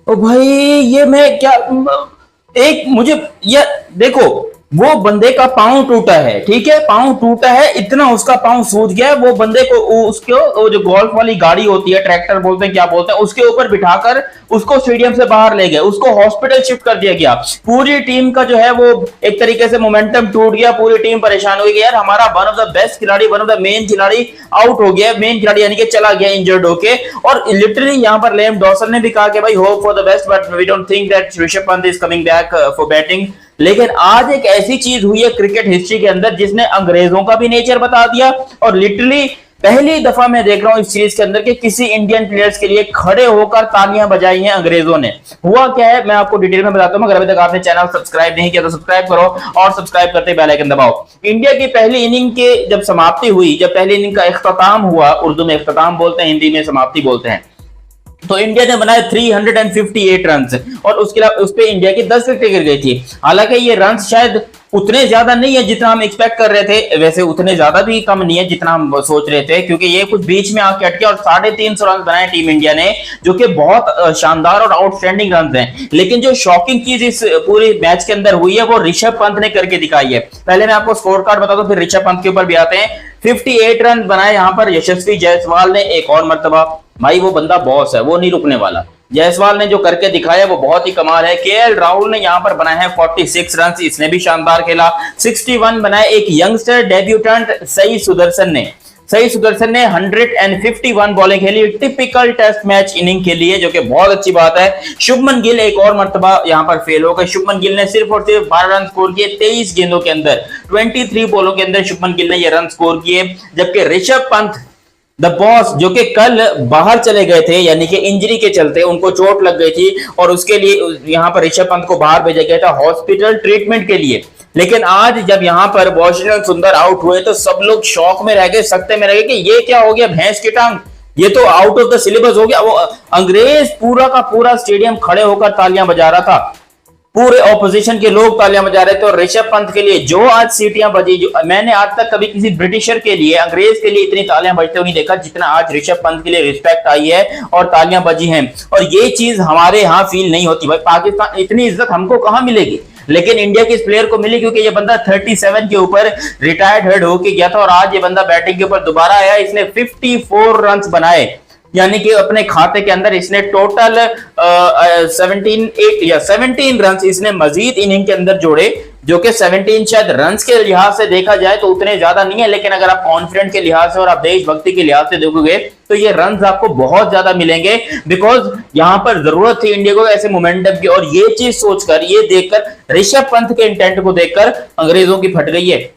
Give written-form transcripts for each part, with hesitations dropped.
ओ भाई, ये मैं क्या, एक मुझे, ये देखो, वो बंदे का पाँव टूटा है, ठीक है, पाँव टूटा है, इतना उसका पाँव सूज गया है, वो बंदे को उसको वो जो गोल्फ वाली गाड़ी होती है, ट्रैक्टर बोलते हैं क्या बोलते हैं, उसके ऊपर बिठाकर उसको स्टेडियम से बाहर ले गए, उसको हॉस्पिटल शिफ्ट कर दिया गया। पूरी टीम का जो है वो एक तरीके से मोमेंटम टूट गया, पूरी टीम परेशान हो गई यार, हमारा वन ऑफ द बेस्ट खिलाड़ी, वन ऑफ द मेन खिलाड़ी आउट हो गया, मेन खिलाड़ी यानी कि चला गया इंजर्ड होके। और लिटरली यहाँ पर लेम डॉसन ने भी कहा कि भाई hope for the best but we don't think that Rishabh Pant is coming back for batting. लेकिन आज एक ऐसी चीज हुई है क्रिकेट हिस्ट्री के अंदर जिसने अंग्रेजों का भी नेचर बता दिया, और लिटरली पहली दफा मैं देख रहा हूं इस सीरीज के अंदर कि किसी इंडियन प्लेयर्स के लिए खड़े होकर तालियां बजाई हैं अंग्रेजों ने। हुआ क्या है मैं आपको डिटेल में बताता हूं, अगर अभी तक आपने चैनल सब्सक्राइब नहीं किया तो सब्सक्राइब करो, और सब्सक्राइब करते बेल आइकन दबाओ। इंडिया की पहली इनिंग के जब समाप्ति हुई, जब पहली इनिंग का इख्तिताम हुआ, उर्दू में इख्तिताम बोलते हैं, हिंदी में समाप्ति बोलते हैं, तो इंडिया ने बनाए 358 रन, और उसके अलावा उस पे इंडिया की 10 विकेट गिर गई थी। हालांकि ये रन शायद उतने ज्यादा नहीं है जितना हम एक्सपेक्ट कर रहे थे, वैसे उतने ज्यादा भी कम नहीं है जितना हम सोच रहे थे, क्योंकि ये कुछ बीच में आके अटके, और 350 रन बनाए टीम इंडिया ने, जो कि बहुत शानदार और आउटस्टैंडिंग रन हैं। लेकिन जो शॉकिंग चीज इस पूरे मैच के अंदर हुई है वो ऋषभ पंत ने करके दिखाई है। पहले मैं आपको स्कोर कार्ड बता दूं, फिर ऋषभ पंत के ऊपर भी आते हैं। 58 रन बनाए यहाँ पर यशस्वी जायसवाल ने एक और मर्तबा। भाई वो बंदा बॉस है, वो नहीं रुकने वाला। जायसवाल ने जो करके दिखाया वो बहुत ही कमाल है। केएल राहुल ने यहां पर बनाए हैं 46 रन, इसने भी शानदार खेला। 61 बनाए एक यंगस्टर डेब्यूटेंट सई सुदर्शन ने। सही सुदर्शन ने 151 बॉलिंग खेली, टिपिकल टेस्ट मैच इनिंग के लिए, जो कि बहुत अच्छी बात है। शुभमन गिल एक और मर्तबा यहां पर फेल हो गए। शुभमन गिल ने सिर्फ और सिर्फ 12 रन स्कोर किए 23 गेंदों के अंदर, 23 बॉलों के अंदर शुभमन गिल ने ये रन स्कोर किए। जबकि ऋषभ पंत द बॉस, जो कि कल बाहर चले गए थे, यानी कि इंजरी के चलते उनको चोट लग गई थी, और उसके लिए यहां पर ऋषभ पंत को बाहर भेजा गया था हॉस्पिटल ट्रीटमेंट के लिए। लेकिन आज जब यहां पर वॉशिंगटन सुंदर आउट हुए तो सब लोग शौक में रह गए, सकते में रह गए कि ये क्या हो गया, भैंस की टांग, ये तो आउट ऑफ द सिलेबस हो गया। वो अंग्रेज पूरा का पूरा स्टेडियम खड़े होकर तालियां बजा रहा था, पूरे ऑपोजिशन के लोग तालियां बजा रहे थे। और ऋषभ पंत के लिए जो आज सीटियां बजी, जो मैंने आज तक कभी किसी ब्रिटिशर के लिए, अंग्रेज के लिए इतनी तालियां बजते हुए नहीं देखा जितना आज ऋषभ पंत के लिए रिस्पेक्ट आई है और तालियां बजी हैं। और ये चीज हमारे यहाँ फील नहीं होती। भाई पाकिस्तान, इतनी इज्जत हमको कहां मिलेगी, लेकिन इंडिया के इस प्लेयर को मिली, क्योंकि ये बंदा 37 के ऊपर रिटायर्ड हेड होके गया था, और आज ये बंदा बैटिंग के ऊपर दोबारा आया। इसने 54 रन बनाए, यानी कि अपने खाते के अंदर इसने टोटल 17 रन इसने मजीद इनिंग के अंदर जोड़े, जो कि 17 शायद रन्स के लिहाज से देखा जाए तो उतने ज्यादा नहीं है, लेकिन अगर आप कॉन्फिडेंट के लिहाज से और आप देशभक्ति के लिहाज से देखोगे तो ये रन्स आपको बहुत ज्यादा मिलेंगे, बिकॉज यहां पर जरूरत थी इंडिया को ऐसे मोमेंटम की। और ये चीज सोचकर, ये देखकर, ऋषभ पंत के इंटेंट को देखकर अंग्रेजों की फट गई है।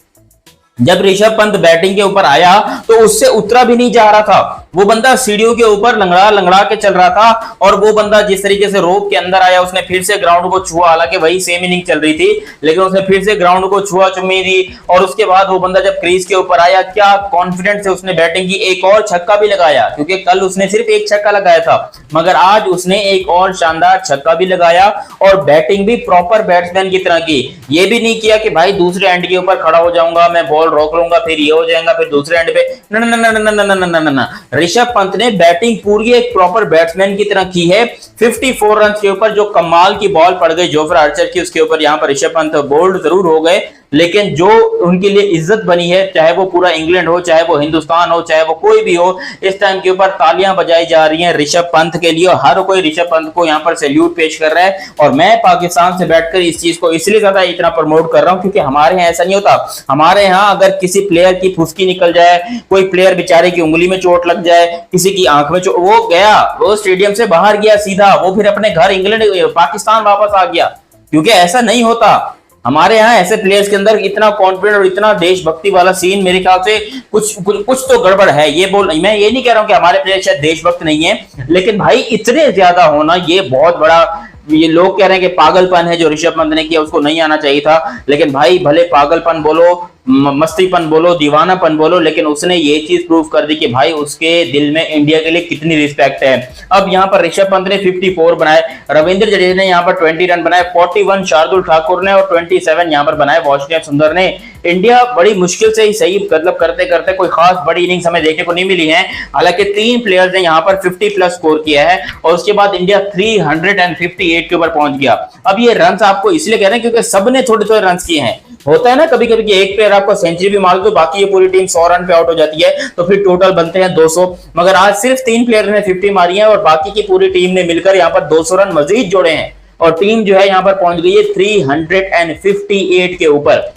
जब ऋषभ पंत बैटिंग के ऊपर आया तो उससे उतरा भी नहीं जा रहा था, वो बंदा सीढ़ियों के ऊपर लंगड़ा लंगड़ा के चल रहा था। और वो बंदा जिस तरीके से रोप के अंदर आया, उसने फिर से ग्राउंड को छुआ, हालांकि वही सेम इनिंग चल रही थी, लेकिन उसने फिर से ग्राउंड को छुआ चुम्मी दी। और उसके बाद वो बंदा जब क्रीज के ऊपर आया, क्या कॉन्फिडेंस से उसने बैटिंग की, एक और छक्का भी लगाया, क्योंकि कल उसने सिर्फ एक छक्का लगाया था, मगर आज उसने एक और शानदार छक्का भी लगाया, और बैटिंग भी प्रॉपर बैट्समैन की तरह की। ये भी नहीं किया कि भाई दूसरे एंड के ऊपर खड़ा हो जाऊंगा, मैं बॉल रोक लूंगा, फिर ये हो जाएगा, फिर दूसरे एंड पे, ना। ऋषभ पंत ने बैटिंग पूरी एक प्रॉपर बैट्समैन की तरह की है। 54 रन के ऊपर जो कमाल की बॉल पड़ गई जोफ्रा आर्चर की, उसके ऊपर यहां पर ऋषभ पंत बोल्ड जरूर हो गए, लेकिन जो उनके लिए इज्जत बनी है, चाहे वो पूरा इंग्लैंड हो, चाहे वो हिंदुस्तान हो, चाहे वो कोई भी हो, इस टाइम के ऊपर तालियां बजाई जा रही हैं ऋषभ पंत के लिए, और हर कोई ऋषभ पंत को यहां पर सैल्यूट पेश कर रहा है। और मैं पाकिस्तान से बैठकर इस चीज को इसलिए ज्यादा इतना प्रमोट कर रहा हूं क्योंकि हमारे यहाँ ऐसा नहीं होता। हमारे यहाँ अगर किसी प्लेयर की फुसकी निकल जाए, कोई प्लेयर बेचारे की उंगली में चोट लग जाए, किसी की आंख में चोट, वो गया, वो स्टेडियम से बाहर गया सीधा, वो फिर अपने घर इंग्लैंड पाकिस्तान वापस आ गया, क्योंकि ऐसा नहीं होता। हमारे यहाँ ऐसे प्लेयर्स के अंदर इतना कॉन्फिडेंट और इतना देशभक्ति वाला सीन, मेरे ख्याल से कुछ तो गड़बड़ है। ये मैं ये नहीं कह रहा हूं कि हमारे प्लेयर शायद देशभक्त नहीं है, लेकिन भाई इतने ज्यादा होना ये बहुत बड़ा, ये लोग कह रहे हैं कि पागलपन है जो ऋषभ पंत ने किया, उसको नहीं आना चाहिए था। लेकिन भाई भले पागलपन बोलो, मस्तीपन बोलो, दीवानापन बोलो, लेकिन उसने ये चीज प्रूव कर दी कि भाई उसके दिल में इंडिया के लिए कितनी रिस्पेक्ट है। अब यहाँ पर ऋषभ पंत ने 54 बनाए, रविंद्र जडेजा ने यहाँ पर 20 रन बनाए, 41 शार्दुल ठाकुर ने, और 27 यहाँ पर बनाए वॉशिंगटन सुंदर ने। इंडिया बड़ी मुश्किल से ही सही मतलब करते करते कोई खास बड़ी इनिंग्स हमें देखने को नहीं मिली है। हालांकि 3 प्लेयर्स ने यहाँ पर 50 प्लस स्कोर किया है और उसके बाद इंडिया 358 के ऊपर पहुंच गया। अब ये रन आपको इसलिए कह रहे हैं क्योंकि सबने थोड़े थोड़े रन किए हैं। होता है ना कभी कभी कि एक प्लेयर आपको सेंचुरी भी मार दो, बाकी ये पूरी टीम 100 रन पे आउट हो जाती है, तो फिर टोटल बनते हैं 200। मगर आज सिर्फ 3 प्लेयर ने 50 मारी है और बाकी की पूरी टीम ने मिलकर यहाँ पर 200 रन मजीद जोड़े हैं और टीम जो है यहाँ पर पहुंच गई है 358 के ऊपर।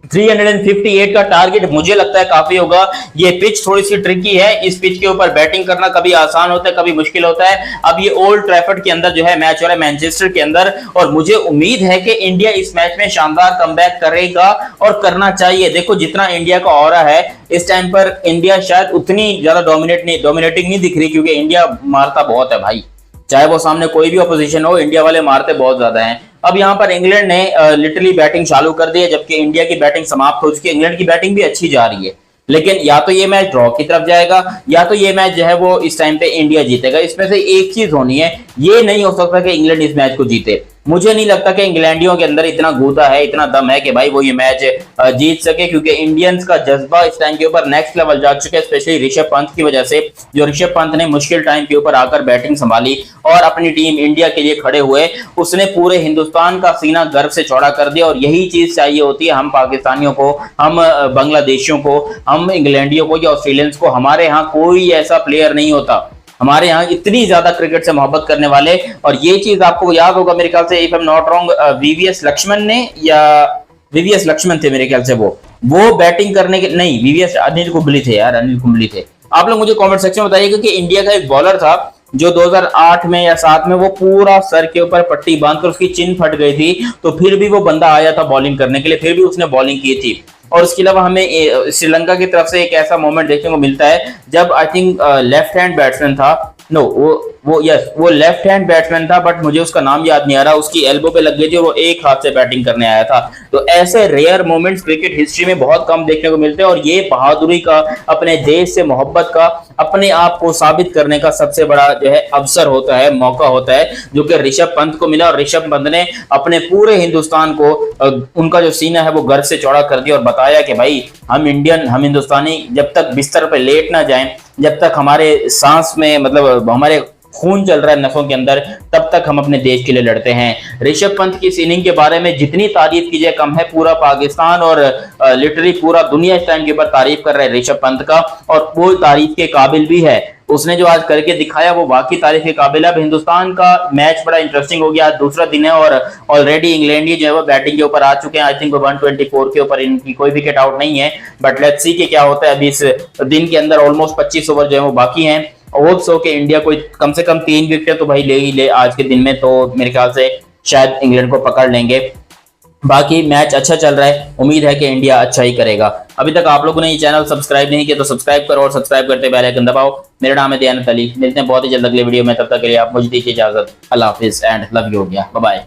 358 का टारगेट मुझे लगता है काफी होगा। ये पिच थोड़ी सी ट्रिकी है, इस पिच के ऊपर बैटिंग करना कभी आसान होता है कभी मुश्किल होता है। अब ये ओल्ड ट्रैफर्ड के अंदर जो है मैच हो रहा है, मैनचेस्टर के अंदर, और मुझे उम्मीद है कि इंडिया इस मैच में शानदार कमबैक करेगा और करना चाहिए। देखो जितना इंडिया का ऑरा है इस टाइम पर, इंडिया शायद उतनी ज्यादा डोमिनेटिंग नहीं दिख रही, क्योंकि इंडिया मारता बहुत है भाई, चाहे वो सामने कोई भी अपोजिशन हो, इंडिया वाले मारते बहुत ज्यादा हैं। अब यहाँ पर इंग्लैंड ने लिटरली बैटिंग चालू कर दी है, जबकि इंडिया की बैटिंग समाप्त हो चुकी है। इंग्लैंड की बैटिंग भी अच्छी जा रही है, लेकिन या तो ये मैच ड्रॉ की तरफ जाएगा या तो ये मैच जो है वो इस टाइम पे इंडिया जीतेगा। इसमें से एक चीज होनी है, ये नहीं हो सकता कि इंग्लैंड इस मैच को जीते। मुझे नहीं लगता कि इंग्लैंडियों के अंदर इतना गूदा है, इतना दम है कि भाई वो ये मैच जीत सके, क्योंकि इंडियंस का जज्बा इस टाइम के ऊपर नेक्स्ट लेवल जा चुका है, स्पेशली ऋषभ पंत की वजह से। जो ऋषभ पंत ने मुश्किल टाइम के ऊपर आकर बैटिंग संभाली और अपनी टीम इंडिया के लिए खड़े हुए, उसने पूरे हिंदुस्तान का सीना गर्व से चौड़ा कर दिया। और यही चीज चाहिए होती है हम पाकिस्तानियों को, हम बांग्लादेशियों को, हम इंग्लैंडियों को या ऑस्ट्रेलियंस को। हमारे यहाँ कोई ऐसा प्लेयर नहीं होता, हमारे यहाँ इतनी ज्यादा क्रिकेट से मोहब्बत करने वाले। और ये चीज आपको याद होगा मेरे ख्याल से, if I am not wrong, VVS Laxman ने, या वीवीएस लक्ष्मण थे मेरे ख्याल से, वो बैटिंग करने के, नहीं वीवीएस अनिल कुंबली थे यार, अनिल कुंबली थे। आप लोग मुझे कमेंट सेक्शन में बताइएगा कि इंडिया का एक बॉलर था जो 2008 में या 7 में वो पूरा सर के ऊपर पट्टी बांधकर उसकी चिन फट गई थी, तो फिर भी वो बंदा आया था बॉलिंग करने के लिए, फिर भी उसने बॉलिंग की थी। और उसके अलावा हमें श्रीलंका की तरफ से एक ऐसा मोमेंट देखने को मिलता है जब I think left hand batsman था, नो वो लेफ्ट हैंड बैट्समैन था, बट मुझे उसका नाम याद नहीं आ रहा, उसकी एल्बो पे लग गई थी और वो एक हाथ से बैटिंग करने आया था। तो ऐसे रेयर मोमेंट्स क्रिकेट हिस्ट्री में बहुत कम देखने को मिलते हैं, और ये बहादुरी का, अपने देश से मोहब्बत का, अपने आप को साबित करने का सबसे बड़ा जो है अवसर होता है, मौका होता है, जो कि ऋषभ पंत को मिला। और ऋषभ पंत ने अपने पूरे हिंदुस्तान को, उनका जो सीना है वो गर्व से चौड़ा कर दिया और बताया कि भाई हम इंडियन, हम हिंदुस्तानी जब तक बिस्तर पे लेट ना जाएं, जब तक हमारे सांस में मतलब हमारे खून चल रहा है नसों के अंदर, तब तक हम अपने देश के लिए लड़ते हैं। ऋषभ पंत की इस इनिंग के बारे में जितनी तारीफ कीजिए कम है। पूरा पाकिस्तान और लिटरली पूरा दुनिया इस टाइम के ऊपर तारीफ कर रहा है ऋषभ पंत का, और वो तारीफ के काबिल भी है। उसने जो आज करके दिखाया वो वाकई तारीफ के काबिल है। अब हिंदुस्तान का मैच बड़ा इंटरेस्टिंग हो गया, आज दूसरा दिन है और ऑलरेडी इंग्लैंड जो है वो बैटिंग के ऊपर आ चुके हैं। आई थिंक 124 के ऊपर, इनकी कोई विकेट आउट नहीं है, बट लेट्स सी कि क्या होता है। अभी इस दिन के अंदर ऑलमोस्ट 25 ओवर जो है वो बाकी हैं। होप्स हो कि इंडिया कोई कम से कम 3 विकेट तो भाई ले ही ले आज के दिन में, तो मेरे ख्याल से शायद इंग्लैंड को पकड़ लेंगे। बाकी मैच अच्छा चल रहा है, उम्मीद है कि इंडिया अच्छा ही करेगा। अभी तक आप लोगों ने ये चैनल सब्सक्राइब नहीं किया तो सब्सक्राइब करो और सब्सक्राइब करते बेल आइकन दबाओ। मेरा नाम है दयानंद अली, मिलते हैं बहुत ही जल्द अगले वीडियो में, तब तक के लिए आप मुझे दीजिए इजाजत। अल्लाह हाफिज एंड लव यू हो गया, बाय बाय।